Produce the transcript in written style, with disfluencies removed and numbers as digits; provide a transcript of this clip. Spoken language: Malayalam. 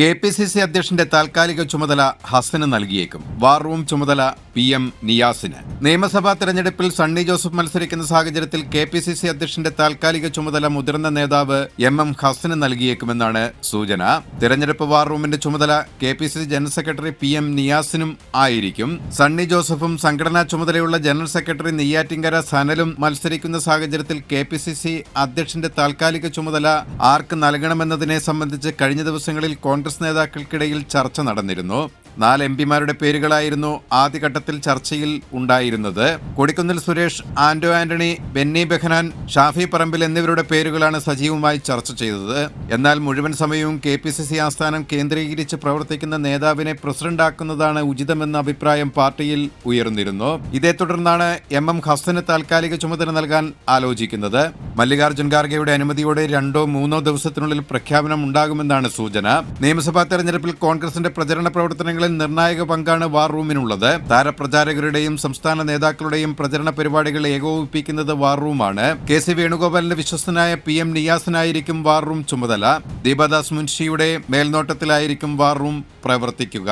KPCC അധ്യക്ഷന്റെ താൽക്കാലിക ചുമതല ഹസന് നൽകിയേക്കും. വാർ റൂം ചുമതല PM നിയാസിന്. നിയമസഭാ തെരഞ്ഞെടുപ്പിൽ സണ്ണി ജോസഫ് മത്സരിക്കുന്ന സാഹചര്യത്തിൽ KPCC അധ്യക്ഷന്റെ താൽക്കാലിക ചുമതല മുതിർന്ന നേതാവ് MM ഹസന് നൽകിയേക്കുമെന്നാണ് സൂചന. തെരഞ്ഞെടുപ്പ് വാർ റൂമിന്റെ ചുമതല KPCC ജനറൽ സെക്രട്ടറി PM നിയാസിനും ആയിരിക്കും. സണ്ണി ജോസഫും സംഘടനാ ചുമതലയുള്ള ജനറൽ സെക്രട്ടറി നെയ്യാറ്റിൻകര സനലും മത്സരിക്കുന്ന സാഹചര്യത്തിൽ KPCC അധ്യക്ഷന്റെ താൽക്കാലിക ചുമതല ആർക്ക് നൽകണമെന്നതിനെ സംബന്ധിച്ച് കഴിഞ്ഞ ദിവസങ്ങളിൽ കോൺഗ്രസ് നേതാക്കൾക്കിടയിൽ ചർച്ച നടന്നിരുന്നു. 4 MPമാരുടെ പേരുകളായിരുന്നു ആദ്യഘട്ടത്തിൽ ചർച്ചയിൽ ഉണ്ടായിരുന്നത്. കൊടിക്കുന്നിൽ സുരേഷ്, ആന്റോ ആന്റണി, ബെന്നി ബെഹനാൻ, ഷാഫി പറമ്പിൽ എന്നിവരുടെ പേരുകളാണ് സജീവമായി ചർച്ച ചെയ്തത്. എന്നാൽ മുഴുവൻ സമയവും KPCC ആസ്ഥാനം കേന്ദ്രീകരിച്ച് പ്രവർത്തിക്കുന്ന നേതാവിനെ പ്രസിഡന്റാക്കുന്നതാണ് ഉചിതമെന്ന അഭിപ്രായം പാർട്ടിയിൽ ഉയർന്നിരുന്നു. ഇതേ തുടർന്നാണ് MM ഹസന് താൽക്കാലിക ചുമതല നൽകാൻ ആലോചിക്കുന്നത്. മല്ലികാർജ്ജുൻ ഖാർഗെയുടെ അനുമതിയോടെ 2-3 ദിവസത്തിനുള്ളിൽ പ്രഖ്യാപനം ഉണ്ടാകുമെന്നാണ് സൂചന. നിയമസഭാ തെരഞ്ഞെടുപ്പിൽ കോൺഗ്രസിന്റെ പ്രചരണ പ്രവർത്തനങ്ങളിൽ നിർണായക പങ്കാണ് വാർ റൂമിനുള്ളത്. താരപ്രചാരകരുടെയും സംസ്ഥാന നേതാക്കളുടെയും പ്രചരണ പരിപാടികൾ ഏകോപിപ്പിക്കുന്നത് വാർ റൂമാണ്. KC വേണുഗോപാലിന്റെ വിശ്വസ്തനായ PM നിയാസിനായിരിക്കും വാർ റൂം ചുമതല. ദീപദാസ് മുൻഷിയുടെ മേൽനോട്ടത്തിലായിരിക്കും വാർ റൂം പ്രവർത്തിക്കുക.